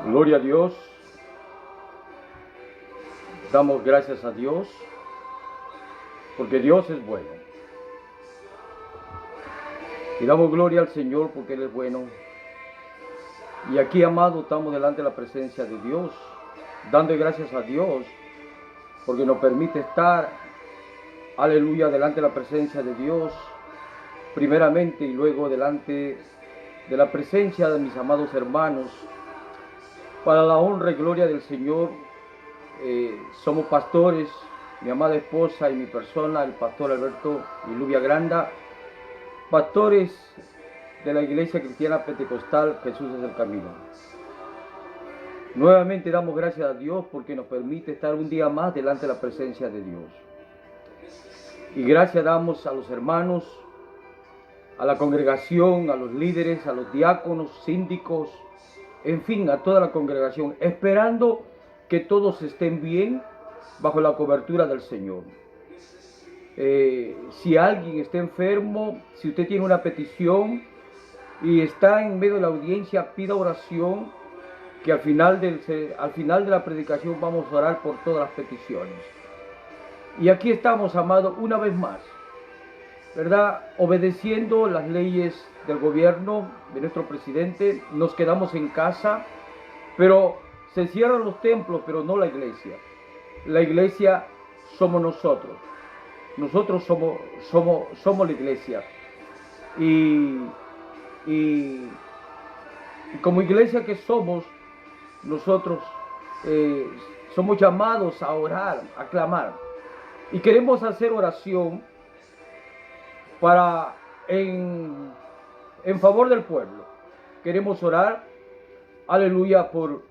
Gloria a Dios. Damos gracias a Dios porque Dios es bueno. Y damos gloria al Señor porque Él es bueno. Y aquí, amado, estamos delante de la presencia de Dios, dando gracias a Dios porque nos permite estar, aleluya, delante de la presencia de Dios, primeramente, y luego delante de la presencia de mis amados hermanos, para la honra y gloria del Señor. Somos pastores, mi amada esposa y mi persona, el pastor Alberto y Lubia Granda, pastores de la Iglesia Cristiana Pentecostal Jesús es el Camino. Nuevamente damos gracias a Dios porque nos permite estar un día más delante de la presencia de Dios. Y gracias damos a los hermanos, a la congregación, a los líderes, a los diáconos, síndicos, en fin, a toda la congregación, esperando que todos estén bien bajo la cobertura del Señor. Si alguien está enfermo, si usted tiene una petición y está en medio de la audiencia, pida oración, que al final de la predicación vamos a orar por todas las peticiones. Y aquí estamos, amados, una vez más, ¿verdad? Obedeciendo las leyes del gobierno, de nuestro presidente. Nos quedamos en casa, pero se cierran los templos, pero no la iglesia. La iglesia somos nosotros. Nosotros somos la iglesia. Y como iglesia que somos, nosotros somos llamados a orar, a clamar. Y queremos hacer oración en favor del pueblo. Queremos orar, aleluya, por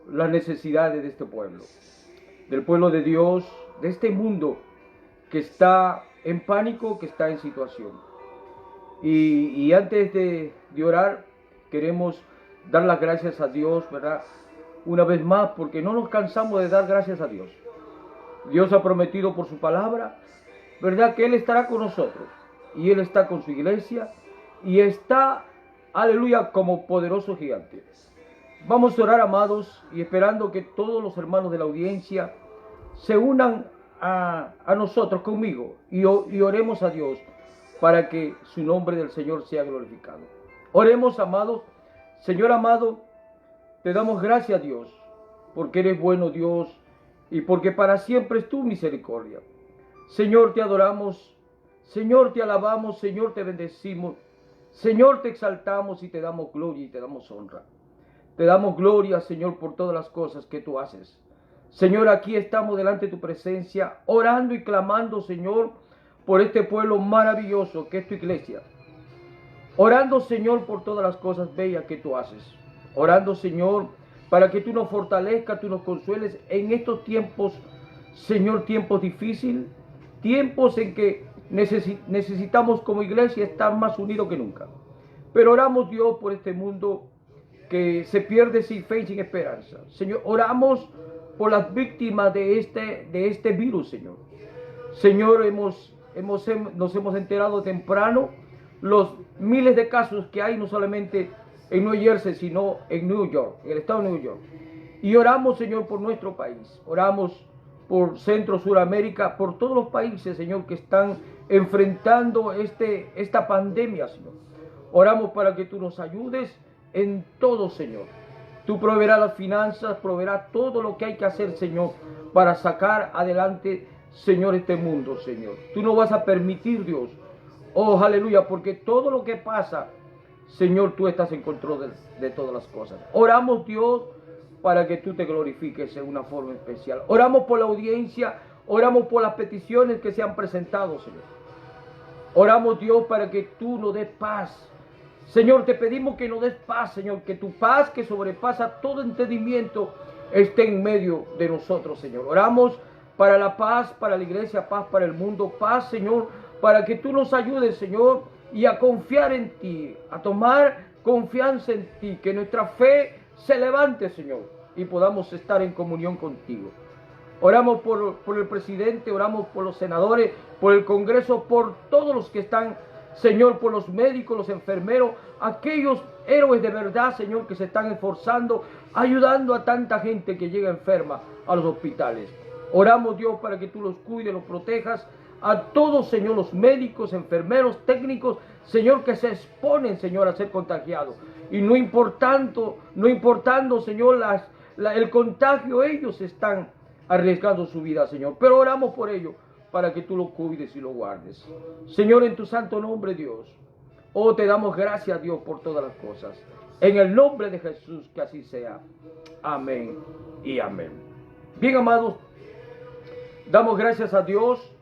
las necesidades de este pueblo, del pueblo de Dios, de este mundo que está en pánico, que está en situación. Y antes de orar, queremos dar las gracias a Dios, ¿verdad? Una vez más, porque no nos cansamos de dar gracias a Dios. Dios ha prometido por su palabra, ¿verdad?, que Él estará con nosotros. Y Él está con su iglesia. Y está, aleluya, como poderoso gigante. Vamos a orar, amados, y esperando que todos los hermanos de la audiencia se unan a nosotros conmigo y oremos a Dios para que su nombre del Señor sea glorificado. Oremos, amados. Señor amado, te damos gracias, Dios, porque eres bueno, Dios, y porque para siempre es tu misericordia. Señor, te adoramos, Señor, te alabamos, Señor, te bendecimos, Señor, te exaltamos y te damos gloria y te damos honra. Te damos gloria, Señor, por todas las cosas que tú haces. Señor, aquí estamos delante de tu presencia, orando y clamando, Señor, por este pueblo maravilloso que es tu iglesia. Orando, Señor, por todas las cosas bellas que tú haces. Orando, Señor, para que tú nos fortalezcas, tú nos consueles en estos tiempos, Señor, tiempos difíciles, tiempos en que necesitamos como iglesia estar más unidos que nunca. Pero oramos, Dios, por este mundo que se pierde sin fe y sin esperanza. Señor, oramos por las víctimas de este virus, Señor. Señor, nos hemos enterado temprano los miles de casos que hay, no solamente en New Jersey, sino en New York, en el estado de New York. Y oramos, Señor, por nuestro país. Oramos por Centro, Suramérica, por todos los países, Señor, que están enfrentando esta pandemia, Señor. Oramos para que tú nos ayudes en todo, Señor. Tú proveerás las finanzas, proveerás todo lo que hay que hacer, Señor, para sacar adelante, Señor, este mundo, Señor. Tú no vas a permitir, Dios, oh, aleluya, porque todo lo que pasa, Señor, tú estás en control de todas las cosas. Oramos, Dios, para que tú te glorifiques en una forma especial. Oramos por la audiencia, oramos por las peticiones que se han presentado, Señor. Oramos, Dios, para que tú nos des paz. Señor, te pedimos que nos des paz, Señor, que tu paz que sobrepasa todo entendimiento esté en medio de nosotros, Señor. Oramos para la paz, para la iglesia, paz para el mundo, paz, Señor, para que tú nos ayudes, Señor, y a confiar en ti, a tomar confianza en ti, que nuestra fe se levante, Señor, y podamos estar en comunión contigo. Oramos por el presidente, oramos por los senadores, por el Congreso, por todos los que están, Señor, por los médicos, los enfermeros, aquellos héroes de verdad, Señor, que se están esforzando, ayudando a tanta gente que llega enferma a los hospitales. Oramos, Dios, para que tú los cuides, los protejas, a todos, Señor, los médicos, enfermeros, técnicos, Señor, que se exponen, Señor, a ser contagiados. Y no importando, Señor, el contagio, ellos están arriesgando su vida, Señor. Pero oramos por ellos, para que tú los cuides y los guardes. Señor, en tu santo nombre, Dios, oh, te damos gracias, Dios, por todas las cosas. En el nombre de Jesús, que así sea. Amén y amén. Bien, amados, damos gracias a Dios.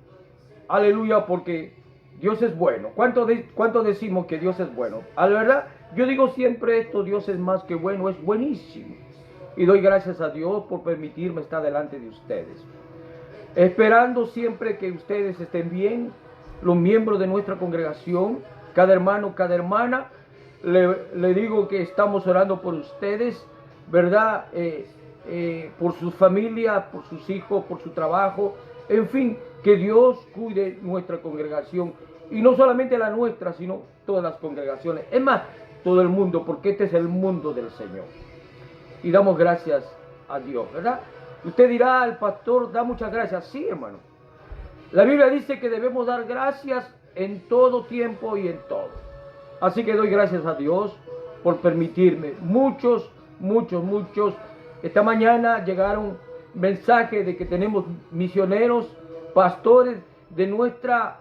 Aleluya, porque Dios es bueno. ¿Cuánto decimos que Dios es bueno? A la verdad, yo digo siempre esto: Dios es más que bueno, es buenísimo. Y doy gracias a Dios por permitirme estar delante de ustedes, esperando siempre que ustedes estén bien, los miembros de nuestra congregación, cada hermano, cada hermana. Le digo que estamos orando por ustedes, ¿verdad? Por sus familias, por sus hijos, por su trabajo, en fin, que Dios cuide nuestra congregación, y no solamente la nuestra, sino todas las congregaciones, es más, todo el mundo, porque este es el mundo del Señor. Y damos gracias a Dios, ¿verdad? Usted dirá: el pastor da muchas gracias. Sí, hermano. La Biblia dice que debemos dar gracias en todo tiempo y en todo. Así que doy gracias a Dios por permitirme. Muchos. Esta mañana llegaron mensajes de que tenemos misioneros, pastores de nuestro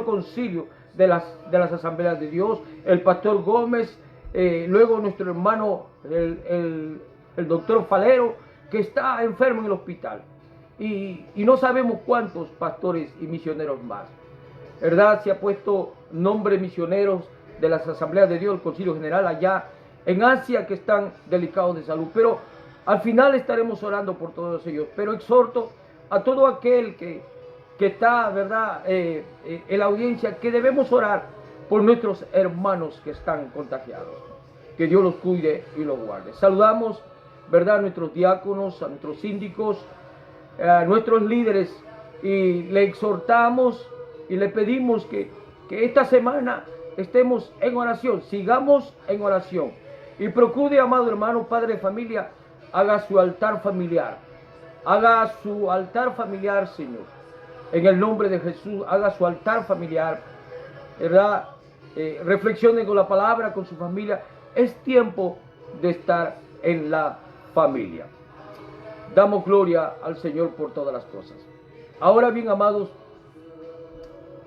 concilio, de las asambleas de Dios. El pastor Gómez, luego nuestro hermano, el doctor Falero, que está enfermo en el hospital. Y no sabemos cuántos pastores y misioneros más, ¿verdad? Se ha puesto nombre misioneros de las asambleas de Dios, el concilio general allá en Asia, que están delicados de salud. Pero al final estaremos orando por todos ellos. Pero exhorto a todo aquel que está, ¿verdad?, en la audiencia, que debemos orar por nuestros hermanos que están contagiados. Que Dios los cuide y los guarde. Saludamos, ¿verdad?, a nuestros diáconos, a nuestros síndicos, a nuestros líderes, y le exhortamos y le pedimos que esta semana estemos en oración, sigamos en oración, y procure, amado hermano, padre de familia, haga su altar familiar, Señor, en el nombre de Jesús. Haga su altar familiar, ¿verdad? Reflexione con la palabra, con su familia. Es tiempo de estar en la familia. Damos gloria al Señor por todas las cosas. Ahora bien, amados,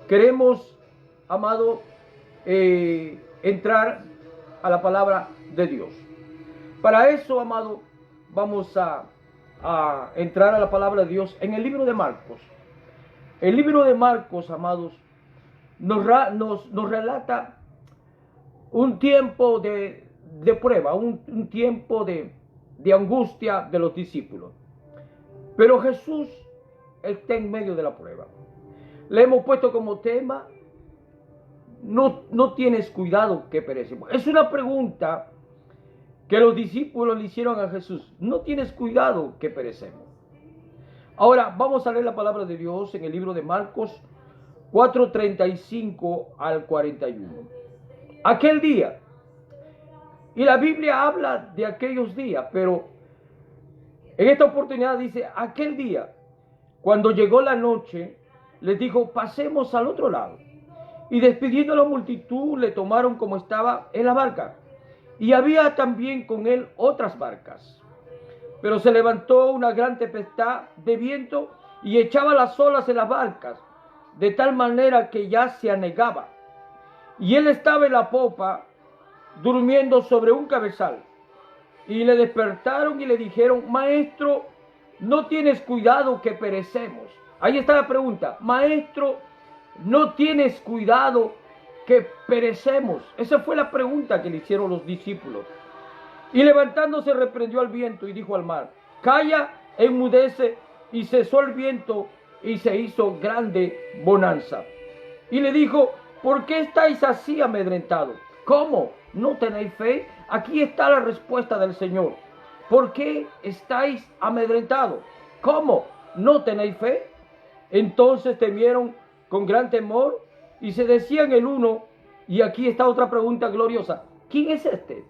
queremos, amado, entrar a la palabra de Dios. Para eso, amado, vamos a entrar a la palabra de Dios en el libro de Marcos. El libro de Marcos, amados, nos relata un tiempo de prueba, un tiempo de angustia de los discípulos. Pero Jesús está en medio de la prueba. Le hemos puesto como tema: no tienes cuidado que perecemos. Es una pregunta que los discípulos le hicieron a Jesús: no tienes cuidado que perecemos. Ahora vamos a leer la palabra de Dios en el libro de Marcos 4:35 al 41. Aquel día, y la Biblia habla de aquellos días, pero en esta oportunidad dice: aquel día, cuando llegó la noche, les dijo: pasemos al otro lado. Y despidiendo a la multitud, le tomaron como estaba en la barca. Y había también con él otras barcas. Pero se levantó una gran tempestad de viento y echaba las olas en las barcas, de tal manera que ya se anegaba. Y él estaba en la popa, durmiendo sobre un cabezal. Y le despertaron y le dijeron: Maestro, ¿no tienes cuidado que perecemos? Ahí está la pregunta: Maestro, ¿no tienes cuidado que perecemos? Esa fue la pregunta que le hicieron los discípulos. Y levantándose reprendió al viento y dijo al mar: Calla, enmudece. Y cesó el viento y se hizo grande bonanza. Y le dijo: ¿por qué estáis así amedrentados? ¿Cómo? ¿No tenéis fe? Aquí está la respuesta del Señor. ¿Por qué estáis amedrentados? ¿Cómo? ¿No tenéis fe? Entonces temieron con gran temor y se decían el uno Y aquí está otra pregunta gloriosa. ¿Quién es este?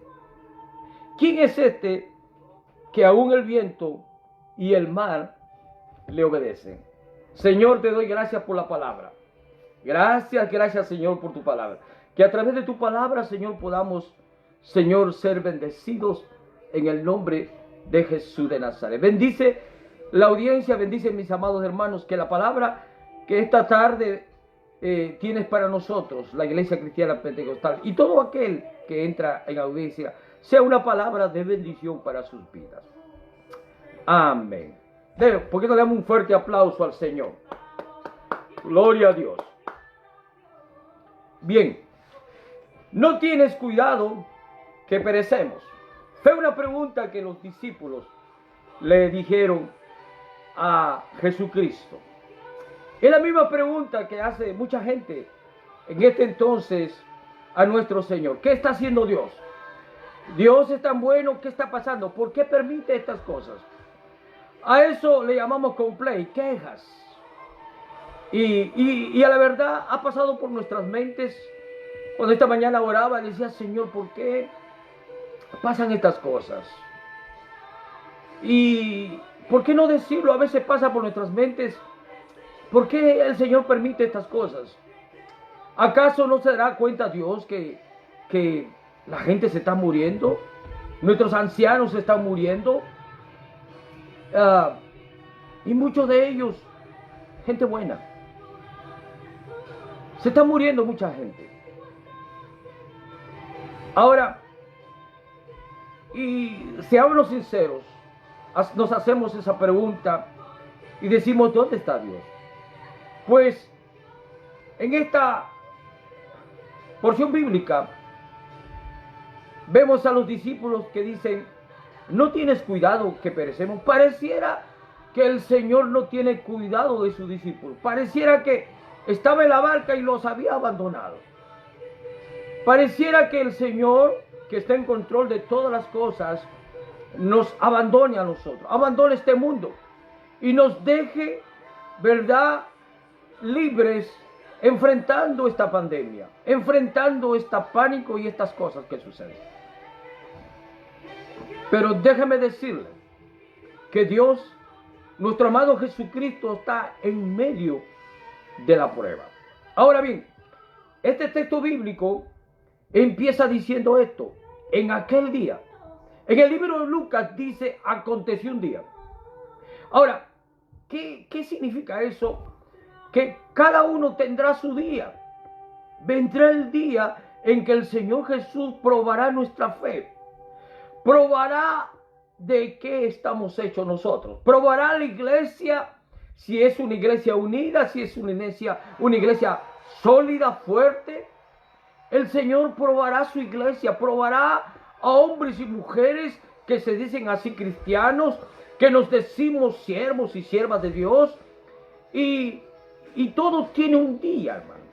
¿Quién es este que aún el viento y el mar le obedecen? Señor, te doy gracias por la palabra. Gracias, Señor, por tu palabra. Que a través de tu palabra, Señor, podamos, Señor, ser bendecidos en el nombre de Jesús de Nazaret. Bendice la audiencia, bendice mis amados hermanos, que la palabra que esta tarde tienes para nosotros, la Iglesia Cristiana Pentecostal, y todo aquel que entra en audiencia, sea una palabra de bendición para sus vidas. Amén. ¿Por qué no le damos un fuerte aplauso al Señor? Gloria a Dios. Bien, no tienes cuidado que perecemos. Fue una pregunta que los discípulos le dijeron a Jesucristo. Es la misma pregunta que hace mucha gente en este entonces a nuestro Señor. ¿Qué está haciendo Dios? Dios es tan bueno, ¿qué está pasando? ¿Por qué permite estas cosas? A eso le llamamos complaint, quejas. Y a la verdad ha pasado por nuestras mentes. Cuando esta mañana oraba, le decía, Señor, ¿por qué pasan estas cosas? Y ¿por qué no decirlo? A veces pasa por nuestras mentes. ¿Por qué el Señor permite estas cosas? ¿Acaso no se dará cuenta Dios que la gente se está muriendo? Nuestros ancianos se están muriendo. Y muchos de ellos, gente buena. Se está muriendo mucha gente. Ahora, y seamos sinceros, nos hacemos esa pregunta y decimos, ¿dónde está Dios? Pues en esta porción bíblica vemos a los discípulos que dicen, no tienes cuidado que perecemos. Pareciera que el Señor no tiene cuidado de sus discípulos. Pareciera que estaba en la barca y los había abandonado. Pareciera que el Señor, que está en control de todas las cosas, nos abandone a nosotros, abandone este mundo y nos deje, ¿verdad?, libres, enfrentando esta pandemia, enfrentando este pánico y estas cosas que suceden. Pero déjame decirle que Dios, nuestro amado Jesucristo, está en medio de la prueba. Ahora bien, este texto bíblico empieza diciendo esto: en aquel día. En el libro de Lucas dice, aconteció un día. Ahora, ¿qué significa eso? Que cada uno tendrá su día. Vendrá el día en que el Señor Jesús probará nuestra fe. Probará de qué estamos hechos nosotros. Probará la iglesia, si es una iglesia unida, si es una iglesia sólida, fuerte. El Señor probará su iglesia, probará a hombres y mujeres que se dicen así cristianos, que nos decimos siervos y siervas de Dios. Y todo tiene un día, hermano.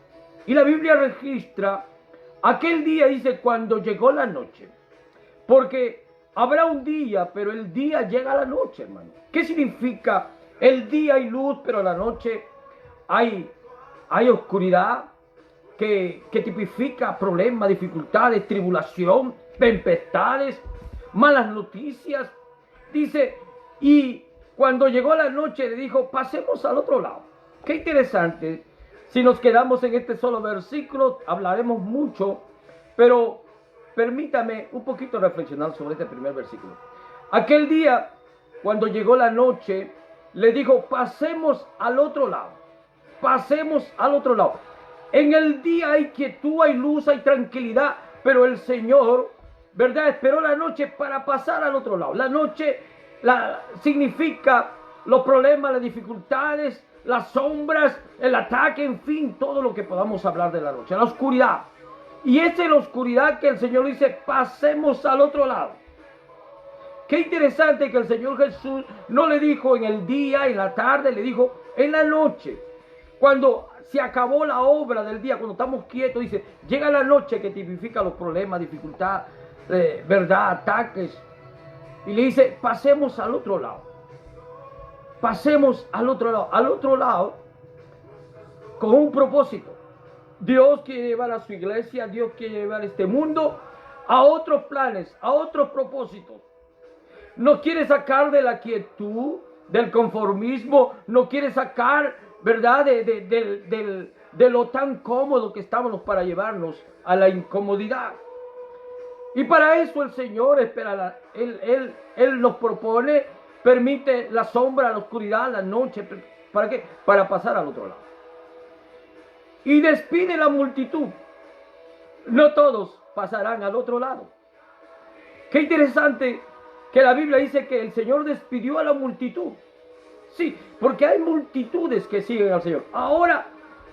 Y la Biblia registra, aquel día dice, cuando llegó la noche. Porque habrá un día, pero el día llega a la noche, hermano. ¿Qué significa? El día hay luz, pero en la noche hay oscuridad, que tipifica problemas, dificultades, tribulación, tempestades, malas noticias. Dice, y cuando llegó la noche le dijo, pasemos al otro lado. Qué interesante. Si nos quedamos en este solo versículo, hablaremos mucho, pero permítame un poquito reflexionar sobre este primer versículo. Aquel día, cuando llegó la noche, le dijo, pasemos al otro lado. Pasemos al otro lado. En el día hay quietud, hay luz, hay tranquilidad, pero el Señor, ¿verdad?, esperó la noche para pasar al otro lado. La noche significa los problemas, las dificultades, las sombras, el ataque, en fin, todo lo que podamos hablar de la noche, la oscuridad. Y esa es la oscuridad que el Señor dice, pasemos al otro lado. Qué interesante que el Señor Jesús no le dijo en el día, en la tarde, le dijo en la noche. Cuando se acabó la obra del día, cuando estamos quietos, dice, llega la noche, que tipifica los problemas, dificultad, verdad, ataques. Y le dice, pasemos al otro lado. Pasemos al otro lado. Al otro lado, con un propósito. Dios quiere llevar a su iglesia, Dios quiere llevar este mundo a otros planes, a otros propósitos. Nos quiere sacar de la quietud, del conformismo, nos quiere sacar, ¿verdad?, de lo tan cómodo que estábamos para llevarnos a la incomodidad. Y para eso el Señor espera, Él nos propone, permite la sombra, la oscuridad, la noche. ¿Para qué? Para pasar al otro lado. Y despide la multitud. No todos pasarán al otro lado. Qué interesante que la Biblia dice que el Señor despidió a la multitud. Sí, porque hay multitudes que siguen al Señor. Ahora,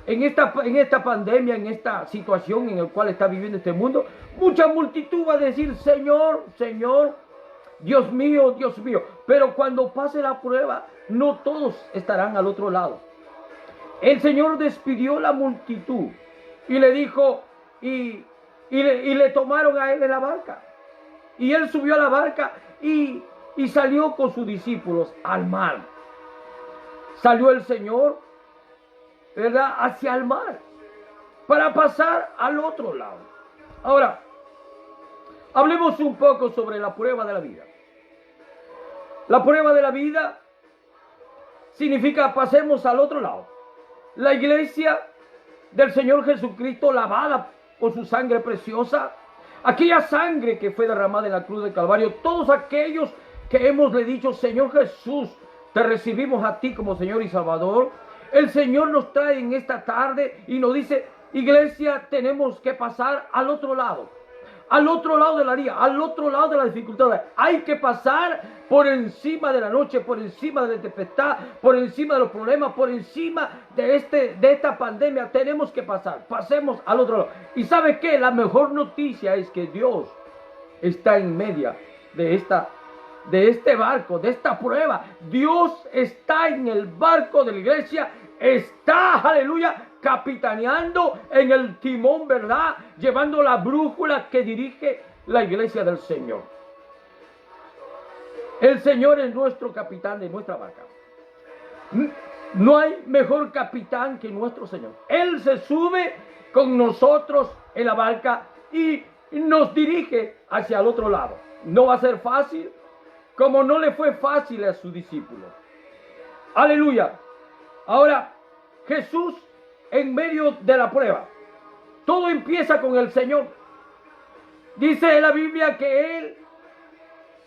en esta pandemia, en esta situación en la cual está viviendo este mundo, mucha multitud va a decir, Señor, Señor, Dios mío, Dios mío. Pero cuando pase la prueba, no todos estarán al otro lado. El Señor despidió la multitud y le dijo, y le tomaron a él en la barca. Y él subió a la barca y salió con sus discípulos al mar. Salió el Señor, ¿verdad?, hacia el mar para pasar al otro lado. Ahora, hablemos un poco sobre la prueba de la vida. La prueba de la vida significa pasemos al otro lado. La iglesia del Señor Jesucristo, lavada por su sangre preciosa, aquella sangre que fue derramada en la cruz del Calvario, todos aquellos que hemos le dicho, Señor Jesús, te recibimos a ti como Señor y Salvador. El Señor nos trae en esta tarde y nos dice, iglesia, tenemos que pasar al otro lado de la herida, al otro lado de la dificultad. Hay que pasar por encima de la noche, por encima de la tempestad, por encima de los problemas, por encima de esta pandemia. Tenemos que pasar, pasemos al otro lado. ¿Y sabe qué? La mejor noticia es que Dios está en medio de este barco, de esta prueba. Dios está en el barco de la iglesia, está, aleluya, capitaneando en el timón, ¿verdad?, llevando la brújula que dirige la iglesia del Señor. El Señor es nuestro capitán de nuestra barca. No hay mejor capitán que nuestro Señor. Él se sube con nosotros en la barca y nos dirige hacia el otro lado. No va a ser fácil, como no le fue fácil a sus discípulos. Aleluya. Ahora, Jesús en medio de la prueba. Todo empieza con el Señor. Dice en la Biblia que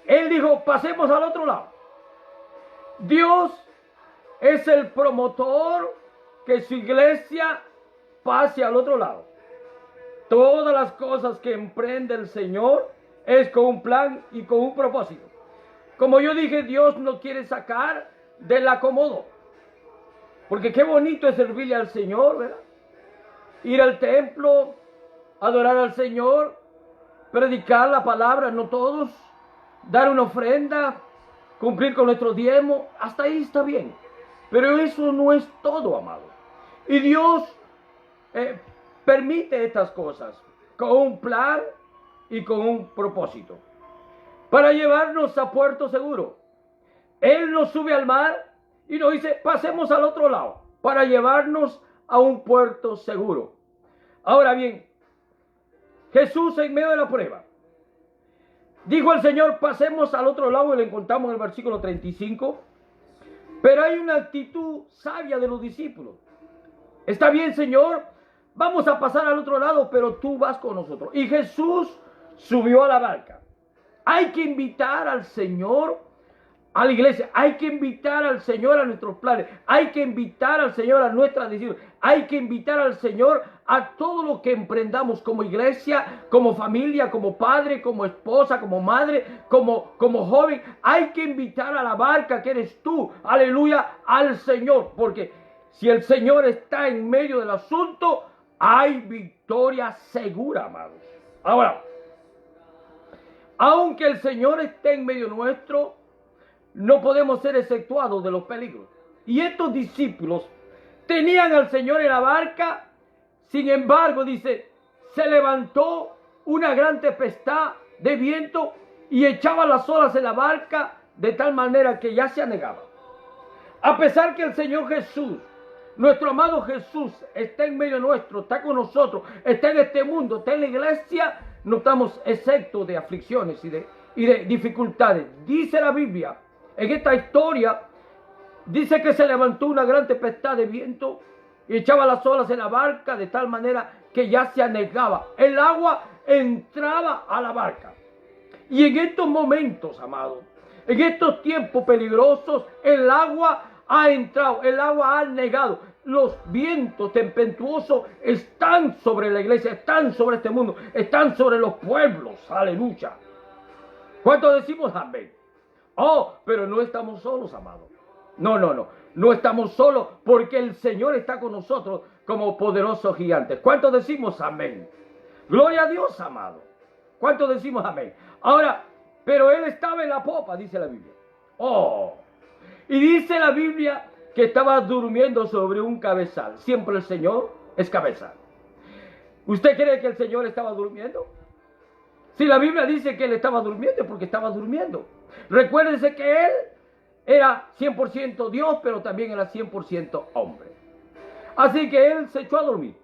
Él dijo, pasemos al otro lado. Dios es el promotor que su iglesia pase al otro lado. Todas las cosas que emprende el Señor es con un plan y con un propósito. Como yo dije, Dios nos quiere sacar del acomodo. Porque qué bonito es servirle al Señor, ¿verdad? Ir al templo, adorar al Señor, predicar la palabra, no todos, dar una ofrenda, cumplir con nuestro diezmo, hasta ahí está bien. Pero eso no es todo, amado. Y Dios permite estas cosas con un plan y con un propósito, para llevarnos a puerto seguro. Él nos sube al mar y nos dice, pasemos al otro lado, para llevarnos a un puerto seguro. Ahora bien, Jesús en medio de la prueba, dijo el Señor, pasemos al otro lado, y lo encontramos en el versículo 35. Pero hay una actitud sabia de los discípulos. Está bien, Señor, vamos a pasar al otro lado, pero tú vas con nosotros. Y Jesús subió a la barca. Hay que invitar al Señor a la iglesia, hay que invitar al Señor a nuestros planes, hay que invitar al Señor a nuestras decisiones, hay que invitar al Señor a todo lo que emprendamos como iglesia, como familia, como padre, como esposa, como madre, como joven. Hay que invitar a la barca que eres tú, aleluya, al Señor, porque si el Señor está en medio del asunto, hay victoria segura, amados. Ahora, aunque el Señor esté en medio nuestro, no podemos ser exceptuados de los peligros. Y estos discípulos tenían al Señor en la barca. Sin embargo, dice, se levantó una gran tempestad de viento y echaba las olas en la barca de tal manera que ya se anegaba. A pesar que el Señor Jesús Nuestro amado Jesús está en medio nuestro, está con nosotros, está en este mundo, está en la iglesia. No estamos exentos de aflicciones y de dificultades. Dice la Biblia, en esta historia, dice que se levantó una gran tempestad de viento y echaba las olas en la barca de tal manera que ya se anegaba. El agua entraba a la barca. Y en estos momentos, amados, en estos tiempos peligrosos, el agua ha entrado, el agua ha negado. Los vientos tempestuosos están sobre la iglesia, están sobre este mundo, están sobre los pueblos. Aleluya. ¿Cuántos decimos amén? Oh, pero no estamos solos, amados. No estamos solos porque el Señor está con nosotros como poderoso gigante. ¿Cuántos decimos amén? Gloria a Dios, amado. ¿Cuántos decimos amén? Ahora, pero él estaba en la popa, dice la Biblia. Oh, y dice la Biblia que estaba durmiendo sobre un cabezal. Siempre el Señor es cabezal. ¿Usted cree que el Señor estaba durmiendo? Si la Biblia dice que él estaba durmiendo, es porque estaba durmiendo. Recuérdense que él era 100% Dios, pero también era 100% hombre. Así que él se echó a dormir.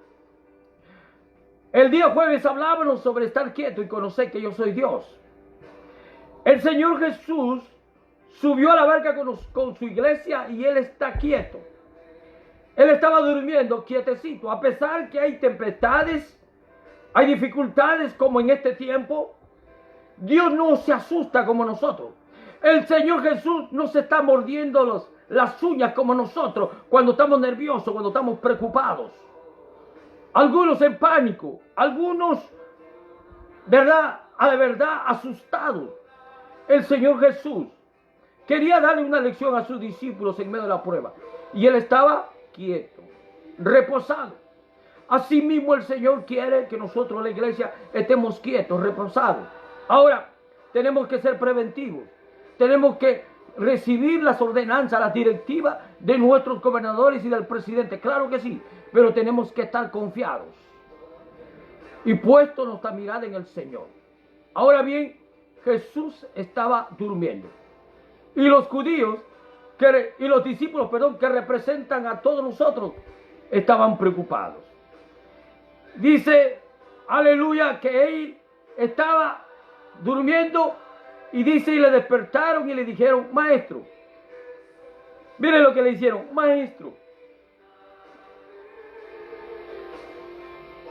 El día jueves hablábamos sobre estar quieto y conocer que yo soy Dios. El Señor Jesús subió a la barca con su iglesia y él está quieto. Él estaba durmiendo quietecito. A pesar que hay tempestades, hay dificultades como en este tiempo, Dios no se asusta como nosotros. El Señor Jesús no se está mordiendo las uñas como nosotros cuando estamos nerviosos, cuando estamos preocupados. Algunos en pánico, algunos, de verdad, asustados. El Señor Jesús quería darle una lección a sus discípulos en medio de la prueba. Y él estaba quieto, reposado. Asimismo el Señor quiere que nosotros, la iglesia, estemos quietos, reposados. Ahora, tenemos que ser preventivos. Tenemos que recibir las ordenanzas, las directivas de nuestros gobernadores y del presidente. Claro que sí, pero tenemos que estar confiados y puestos nuestra mirada en el Señor. Ahora bien, Jesús estaba durmiendo. Y los judíos, y los discípulos, que representan a todos nosotros, estaban preocupados. Dice, aleluya, que él estaba durmiendo. Y dice, y le despertaron y le dijeron, maestro. Miren lo que le hicieron, maestro.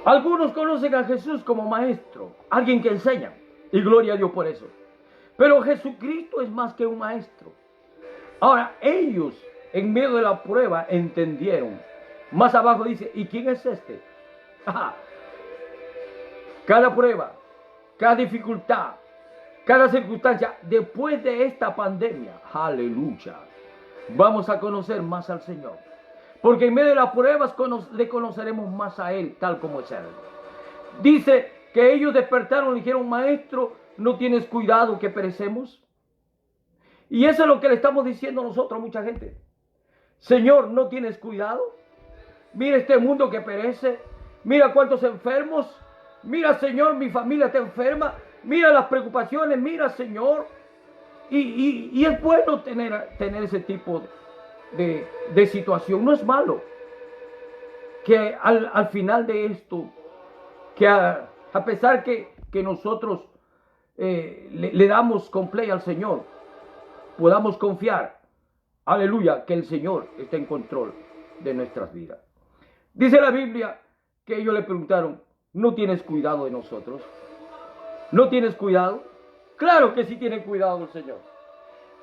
Algunos conocen a Jesús como maestro, alguien que enseña. Y gloria a Dios por eso. Pero Jesucristo es más que un maestro. Ahora, ellos, en medio de la prueba, entendieron. Más abajo dice, ¿y quién es este? Cada prueba, cada dificultad, cada circunstancia, después de esta pandemia, aleluya, vamos a conocer más al Señor. Porque en medio de las pruebas le conoceremos más a Él, tal como es Él. Dice que ellos despertaron y dijeron, maestro, ¿no tienes cuidado que perecemos? Y eso es lo que le estamos diciendo nosotros a mucha gente. Señor, ¿no tienes cuidado? Mira este mundo que perece. Mira cuántos enfermos. Mira, Señor, mi familia está enferma. Mira las preocupaciones. Mira, Señor. Y es bueno tener ese tipo de situación. No es malo. Que al final de esto, que a pesar que nosotros le damos con play al Señor, podamos confiar, aleluya, que el Señor está en control de nuestras vidas. Dice la Biblia que ellos le preguntaron, ¿no tienes cuidado de nosotros? ¿No tienes cuidado? Claro que sí tiene cuidado el Señor.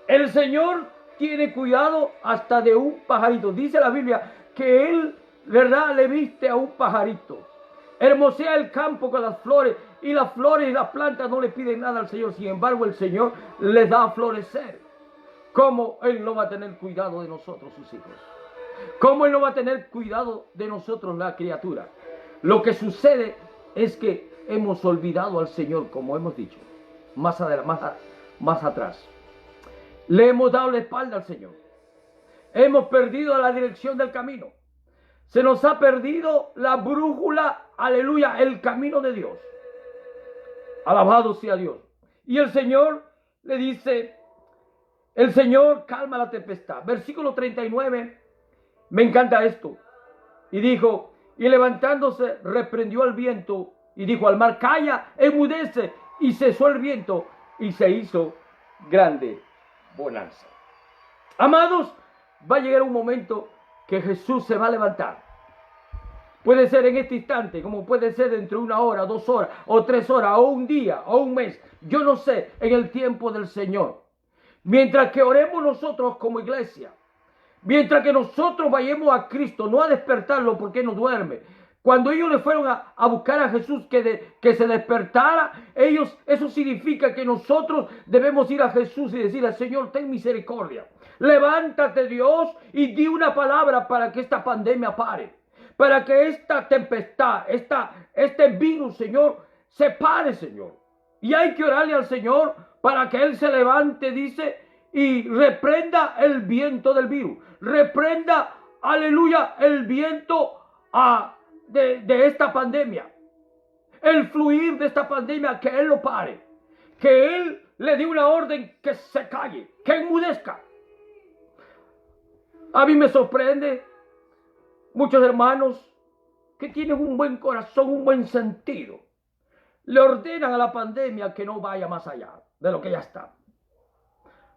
El Señor tiene cuidado hasta de un pajarito. Dice la Biblia que Él, ¿verdad?, le viste a un pajarito. Hermosea el campo con las flores, y las flores y las plantas no le piden nada al Señor. Sin embargo, el Señor les da a florecer. ¿Cómo Él no va a tener cuidado de nosotros, sus hijos? ¿Cómo Él no va a tener cuidado de nosotros, la criatura? Lo que sucede es que hemos olvidado al Señor, como hemos dicho, más atrás. Le hemos dado la espalda al Señor. Hemos perdido la dirección del camino. Se nos ha perdido la brújula, aleluya, el camino de Dios. Alabado sea Dios. Y el Señor le dice, el Señor calma la tempestad. Versículo 39, me encanta esto. Y dijo, y levantándose reprendió al viento y dijo al mar, calla, enmudece. Y cesó el viento y se hizo grande bonanza. Amados, va a llegar un momento que Jesús se va a levantar. Puede ser en este instante, como puede ser dentro de 1 hora, 2 horas, o 3 horas, o un día, o un mes. Yo no sé, en el tiempo del Señor. Mientras que oremos nosotros como iglesia, mientras que nosotros vayamos a Cristo, no a despertarlo porque no duerme. Cuando ellos le fueron a buscar a Jesús que se despertara, eso significa que nosotros debemos ir a Jesús y decirle, Señor, ten misericordia. Levántate, Dios, y di una palabra para que esta pandemia pare. Para que esta tempestad, este virus, Señor, se pare, Señor. Y hay que orarle al Señor para que Él se levante, dice, y reprenda el viento del virus. Reprenda, aleluya, el viento de esta pandemia. El fluir de esta pandemia, que Él lo pare. Que Él le dé una orden que se calle, que enmudezca. A mí me sorprende muchos hermanos que tienen un buen corazón, un buen sentido. Le ordenan a la pandemia que no vaya más allá de lo que ya está.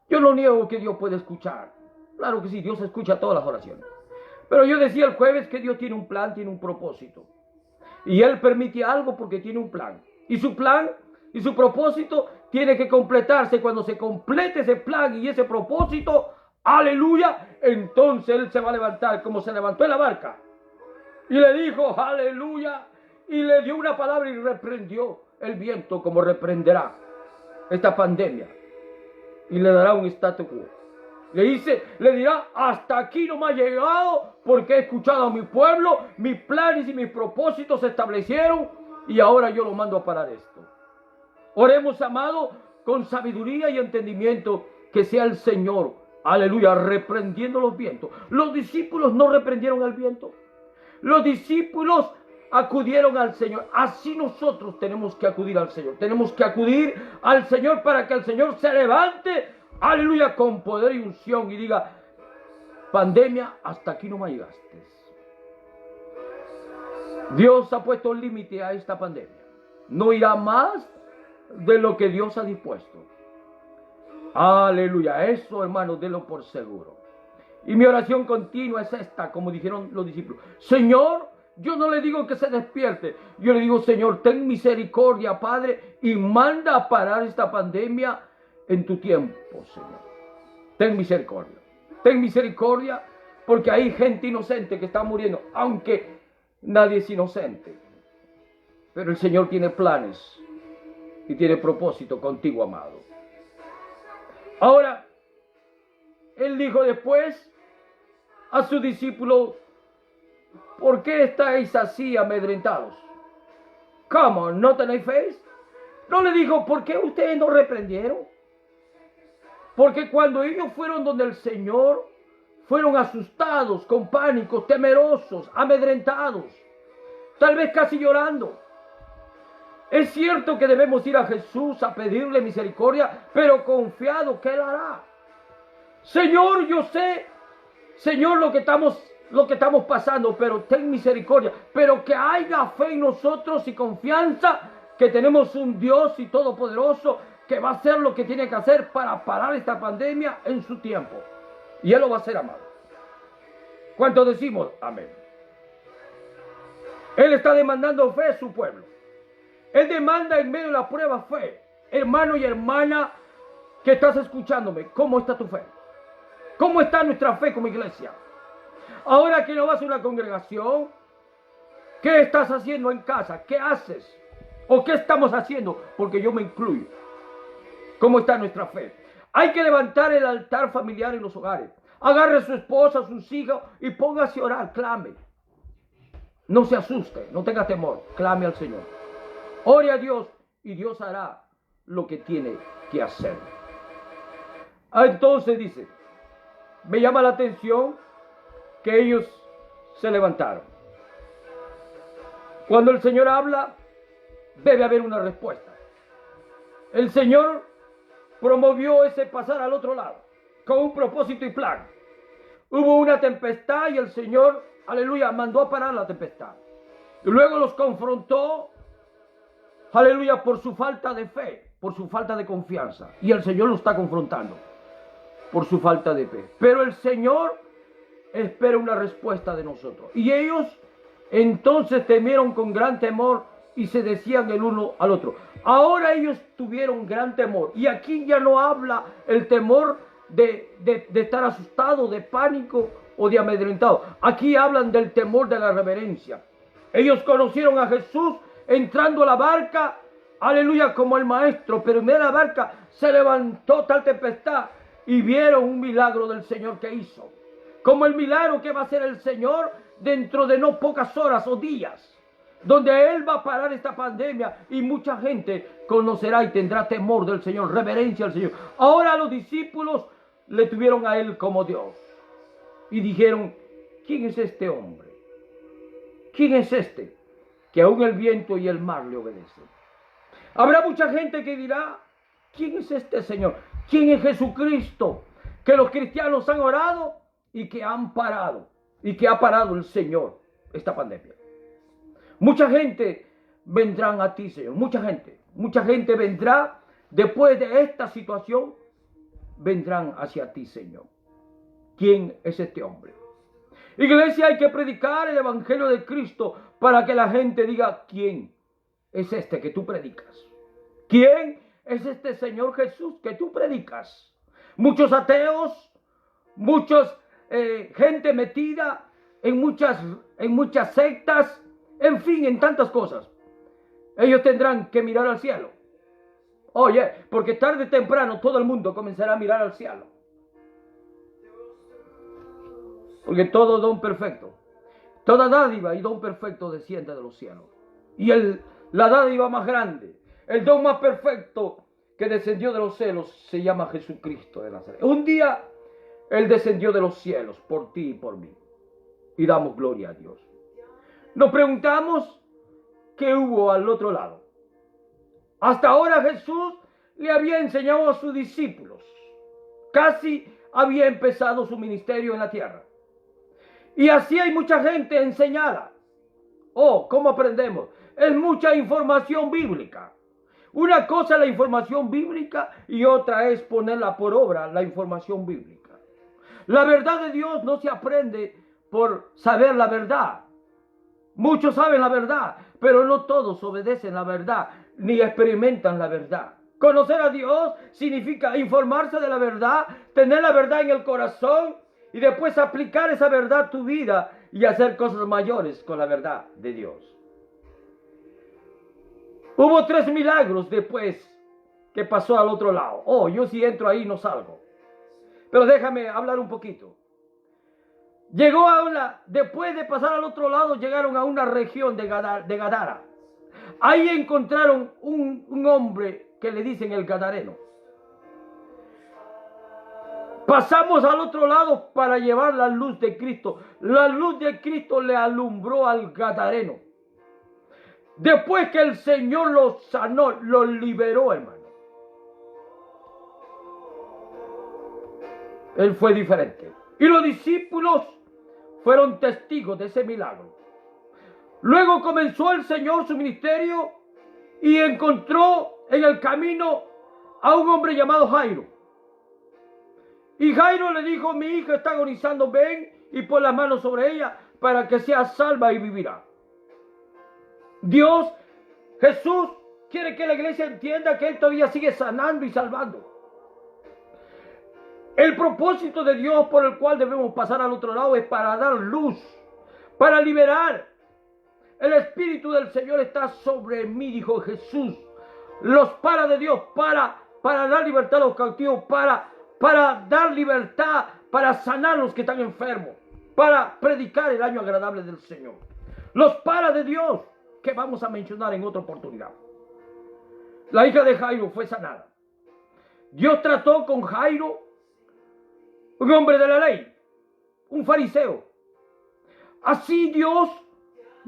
Yo no niego que Dios puede escuchar. Claro que sí, Dios escucha todas las oraciones. Pero yo decía el jueves que Dios tiene un plan, tiene un propósito. Y Él permite algo porque tiene un plan. Y su plan y su propósito tiene que completarse. Cuando se complete ese plan y ese propósito, aleluya, entonces Él se va a levantar como se levantó en la barca. Y le dijo, aleluya, y le dio una palabra y reprendió el viento como reprenderá esta pandemia. Y le dará un statu quo. Le dirá, hasta aquí no me ha llegado porque he escuchado a mi pueblo, mis planes y mis propósitos se establecieron y ahora yo lo mando a parar esto. Oremos, amado, con sabiduría y entendimiento, que sea el Señor, aleluya, reprendiendo los vientos. Los discípulos no reprendieron al viento. Los discípulos acudieron al Señor. Así nosotros tenemos que acudir al Señor. Tenemos que acudir al Señor para que el Señor se levante, aleluya, con poder y unción y diga, pandemia, hasta aquí no me llegaste. Dios ha puesto un límite a esta pandemia. No irá más de lo que Dios ha dispuesto. Aleluya, eso, hermanos, denlo por seguro. Y mi oración continua es esta, como dijeron los discípulos. Señor, yo no le digo que se despierte. Yo le digo, Señor, ten misericordia, Padre, y manda a parar esta pandemia en tu tiempo, Señor. Ten misericordia. Ten misericordia, porque hay gente inocente que está muriendo, aunque nadie es inocente. Pero el Señor tiene planes y tiene propósito contigo, amado. Ahora, Él dijo después a sus discípulos, ¿por qué estáis así amedrentados? ¿Cómo? ¿No tenéis fe? No le dijo, ¿por qué ustedes no reprendieron? Porque cuando ellos fueron donde el Señor, fueron asustados, con pánico, temerosos, amedrentados, tal vez casi llorando. Es cierto que debemos ir a Jesús a pedirle misericordia, pero confiado que Él hará. Señor, yo sé, Señor, lo que estamos pasando, pero ten misericordia. Pero que haya fe en nosotros y confianza que tenemos un Dios y todopoderoso que va a hacer lo que tiene que hacer para parar esta pandemia en su tiempo. Y Él lo va a hacer, amado. ¿Cuántos decimos? Amén. Él está demandando fe a su pueblo. Él demanda en medio de la prueba fe. Hermano y hermana que estás escuchándome, ¿cómo está tu fe? ¿Cómo está nuestra fe como iglesia? Ahora que no vas a una congregación, ¿qué estás haciendo en casa? ¿Qué haces? ¿O qué estamos haciendo? Porque yo me incluyo. ¿Cómo está nuestra fe? Hay que levantar el altar familiar en los hogares. Agarre a su esposa, a sus hijos y póngase a orar, clame. No se asuste, no tenga temor, clame al Señor. Ore a Dios y Dios hará lo que tiene que hacer. Entonces dice, me llama la atención que ellos se levantaron. Cuando el Señor habla, debe haber una respuesta. El Señor promovió ese pasar al otro lado, con un propósito y plan. Hubo una tempestad y el Señor aleluya, mandó a parar la tempestad. Y luego los confrontó, aleluya, por su falta de fe, por su falta de confianza. Y el Señor lo está confrontando por su falta de fe. Pero el Señor espera una respuesta de nosotros. Y ellos entonces temieron con gran temor y se decían el uno al otro. Ahora ellos tuvieron gran temor. Y aquí ya no habla el temor de estar asustado, de pánico o de amedrentado. Aquí hablan del temor de la reverencia. Ellos conocieron a Jesús entrando a la barca, aleluya, como el maestro. Pero en medio de la barca se levantó tal tempestad y vieron un milagro del Señor que hizo. Como el milagro que va a hacer el Señor dentro de no pocas horas o días, donde Él va a parar esta pandemia y mucha gente conocerá y tendrá temor del Señor, reverencia al Señor. Ahora los discípulos le tuvieron a Él como Dios y dijeron, ¿quién es este hombre? ¿Quién es este que aún el viento y el mar le obedecen? Habrá mucha gente que dirá, ¿quién es este Señor? ¿Quién es Jesucristo? Que los cristianos han orado y que han parado, y que ha parado el Señor esta pandemia. Mucha gente vendrán a ti, Señor, mucha gente vendrá después de esta situación, vendrán hacia ti, Señor. ¿Quién es este hombre? Iglesia, hay que predicar el evangelio de Cristo para que la gente diga, ¿quién es este que tú predicas? ¿Quién es este Señor Jesús que tú predicas? Muchos ateos, muchos gente metida en muchas sectas, en fin, en tantas cosas. Ellos tendrán que mirar al cielo. Oye, porque tarde o temprano todo el mundo comenzará a mirar al cielo. Porque todo don perfecto, toda dádiva y don perfecto desciende de los cielos. Y la dádiva más grande, el don más perfecto que descendió de los cielos se llama Jesucristo de Nazaret. Un día Él descendió de los cielos por ti y por mí. Y damos gloria a Dios. Nos preguntamos qué hubo al otro lado. Hasta ahora Jesús le había enseñado a sus discípulos. Casi había empezado su ministerio en la tierra. Y así hay mucha gente enseñada. Oh, ¿cómo aprendemos? Es mucha información bíblica. Una cosa es la información bíblica y otra es ponerla por obra, la información bíblica. La verdad de Dios no se aprende por saber la verdad. Muchos saben la verdad, pero no todos obedecen la verdad, ni experimentan la verdad. Conocer a Dios significa informarse de la verdad, tener la verdad en el corazón y después aplicar esa verdad a tu vida y hacer cosas mayores con la verdad de Dios. Hubo 3 milagros después que pasó al otro lado. Oh, yo si entro ahí no salgo. Pero déjame hablar un poquito. Después de pasar al otro lado, llegaron a una región de Gadara. Ahí encontraron un hombre que le dicen el Gadareno. Pasamos al otro lado para llevar la luz de Cristo. La luz de Cristo le alumbró al Gadareno. Después que el Señor lo sanó, lo liberó, hermano. Él fue diferente. Y los discípulos fueron testigos de ese milagro. Luego comenzó el Señor su ministerio y encontró en el camino a un hombre llamado Jairo. Y Jairo le dijo, mi hija está agonizando, ven y pon las manos sobre ella para que sea salva y vivirá. Dios, Jesús, quiere que la iglesia entienda que Él todavía sigue sanando y salvando. El propósito de Dios por el cual debemos pasar al otro lado es para dar luz, para liberar. El Espíritu del Señor está sobre mí, dijo Jesús. Los para de Dios, para dar libertad a los cautivos, para dar libertad, para sanar a los que están enfermos, para predicar el año agradable del Señor. Los para de Dios, que vamos a mencionar en otra oportunidad. La hija de Jairo fue sanada. Dios trató con Jairo, un hombre de la ley, un fariseo. Así Dios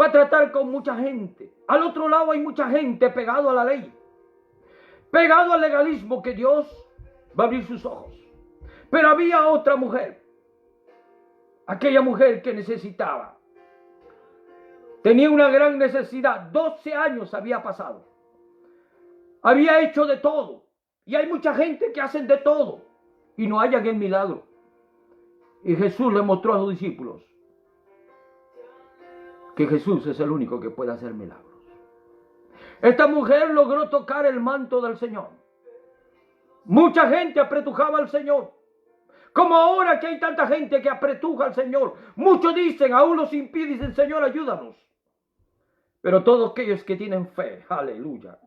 va a tratar con mucha gente. Al otro lado hay mucha gente pegado a la ley, pegado al legalismo, que Dios va a abrir sus ojos. Pero había otra mujer, aquella mujer que necesitaba Tenía una gran necesidad. 12 años había pasado. Había hecho de todo. Y hay mucha gente que hacen de todo y no hallan el milagro. Y Jesús le mostró a sus discípulos que Jesús es el único que puede hacer milagros. Esta mujer logró tocar el manto del Señor. Mucha gente apretujaba al Señor. Como ahora que hay tanta gente que apretuja al Señor. Muchos dicen, aún los impide, dicen, Señor, ayúdanos. Pero todos aquellos que tienen fe, aleluya,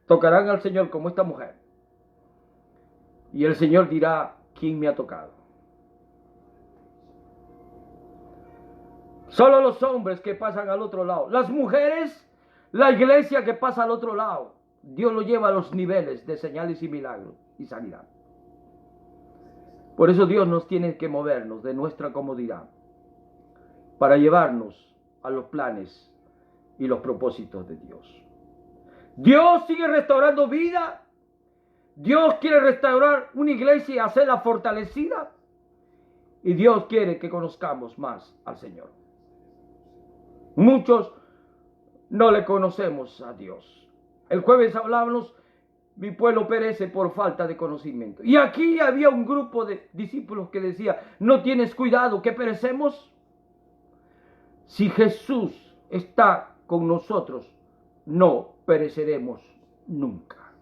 tocarán al Señor como esta mujer. Y el Señor dirá, ¿quién me ha tocado? Solo los hombres que pasan al otro lado. Las mujeres, la iglesia que pasa al otro lado. Dios lo lleva a los niveles de señales y milagros y sanidad. Por eso Dios nos tiene que movernos de nuestra comodidad para llevarnos a los planes y los propósitos de Dios. Dios sigue restaurando vida. Dios quiere restaurar una iglesia y hacerla fortalecida. Y Dios quiere que conozcamos más al Señor. Muchos no le conocemos a Dios. El jueves hablábamos, mi pueblo perece por falta de conocimiento. Y aquí había un grupo de discípulos que decía, no tienes cuidado que perecemos. Si Jesús está con nosotros, no pereceremos nunca.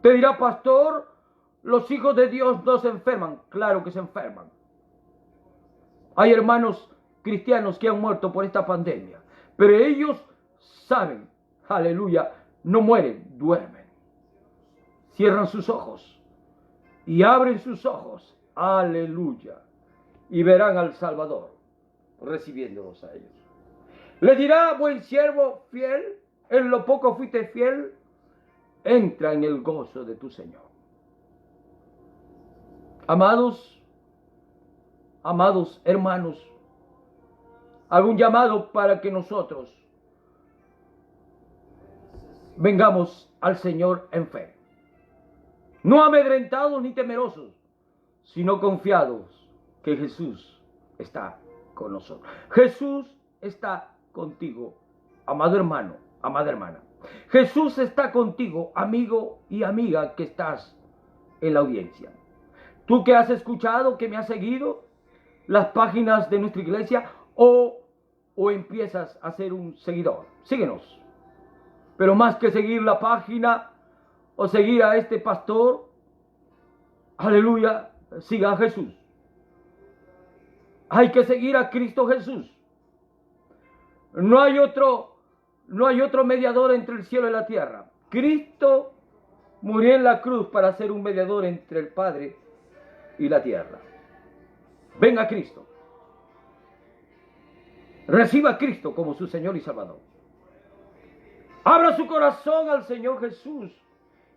Te dirá, pastor, los hijos de Dios no se enferman. Claro que se enferman. Hay hermanos cristianos que han muerto por esta pandemia, pero ellos saben, aleluya, no mueren, duermen. Cierran sus ojos y abren sus ojos, aleluya, y verán al Salvador recibiéndolos a ellos. Le dirá, buen siervo fiel, en lo poco fuiste fiel, entra en el gozo de tu Señor. Amados hermanos, hago un llamado para que nosotros vengamos al Señor en fe. No amedrentados ni temerosos, sino confiados que Jesús está con nosotros. Jesús está contigo, amado hermano, amada hermana. Jesús está contigo, amigo y amiga que estás en la audiencia. Tú que has escuchado, que me has seguido las páginas de nuestra iglesia o empiezas a ser un seguidor. Síguenos. Pero más que seguir la página o seguir a este pastor, aleluya, siga a Jesús. Hay que seguir a Cristo Jesús. No hay otro mediador entre el cielo y la tierra. Cristo murió en la cruz para ser un mediador entre el Padre y la tierra. Venga a Cristo. Reciba a Cristo como su Señor y Salvador. Abra su corazón al Señor Jesús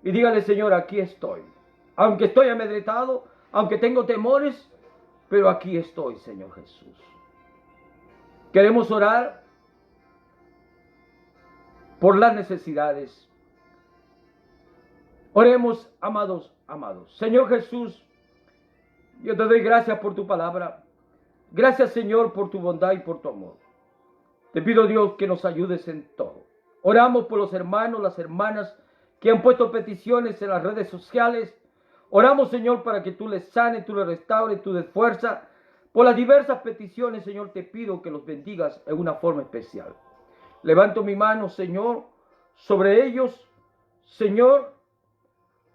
y dígale, Señor, aquí estoy. Aunque estoy amedrentado, aunque tengo temores, pero aquí estoy, Señor Jesús. Queremos orar por las necesidades. Oremos, amados. Señor Jesús, yo te doy gracias por tu palabra. Gracias, Señor, por tu bondad y por tu amor. Te pido, Dios, que nos ayudes en todo. Oramos por los hermanos, las hermanas que han puesto peticiones en las redes sociales. Oramos, Señor, para que tú les sanes, tú les restaures, tú les fuerza. Por las diversas peticiones, Señor, te pido que los bendigas en una forma especial. Levanto mi mano, Señor, sobre ellos. Señor,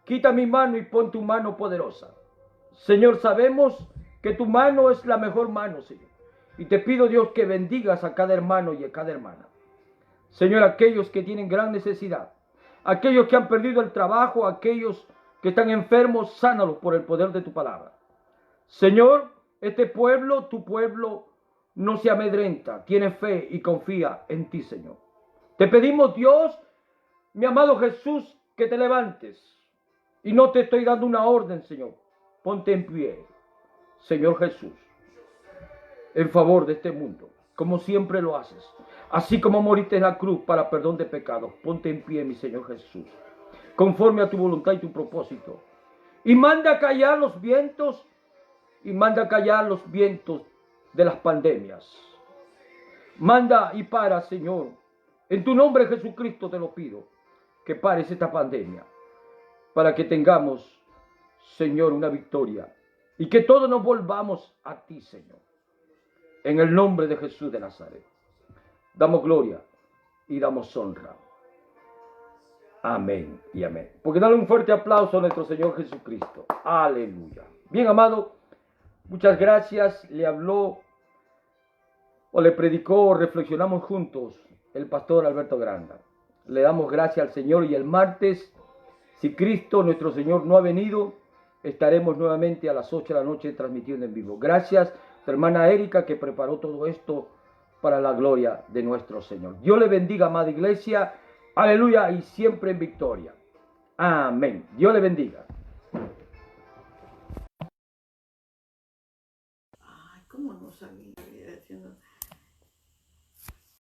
quita mi mano y pon tu mano poderosa. Señor, sabemos que tu mano es la mejor mano, Señor. Y te pido, Dios, que bendigas a cada hermano y a cada hermana. Señor, aquellos que tienen gran necesidad, aquellos que han perdido el trabajo, aquellos que están enfermos, sánalos por el poder de tu palabra. Señor, este pueblo, tu pueblo, no se amedrenta, tiene fe y confía en ti, Señor. Te pedimos, Dios, mi amado Jesús, que te levantes. Y no te estoy dando una orden, Señor. Ponte en pie, Señor Jesús, en favor de este mundo, como siempre lo haces. Así como moriste en la cruz para perdón de pecados, ponte en pie, mi Señor Jesús, conforme a tu voluntad y tu propósito. Y manda a callar los vientos, de las pandemias. Manda y para, Señor. En tu nombre, Jesucristo, te lo pido, que pares esta pandemia, para que tengamos, Señor, una victoria, y que todos nos volvamos a ti, Señor. En el nombre de Jesús de Nazaret, damos gloria y damos honra. Amén y amén. Porque dale un fuerte aplauso a nuestro Señor Jesucristo. Aleluya. Bien, amado, muchas gracias. Le habló o le predicó o reflexionamos juntos el pastor Alberto Granda. Le damos gracias al Señor y el martes, si Cristo nuestro Señor no ha venido, estaremos nuevamente a las 8 de la noche transmitiendo en vivo. Gracias a la hermana Erika que preparó todo esto para la gloria de nuestro Señor. Dios le bendiga, amada iglesia. Aleluya, y siempre en victoria. Amén. Dios le bendiga.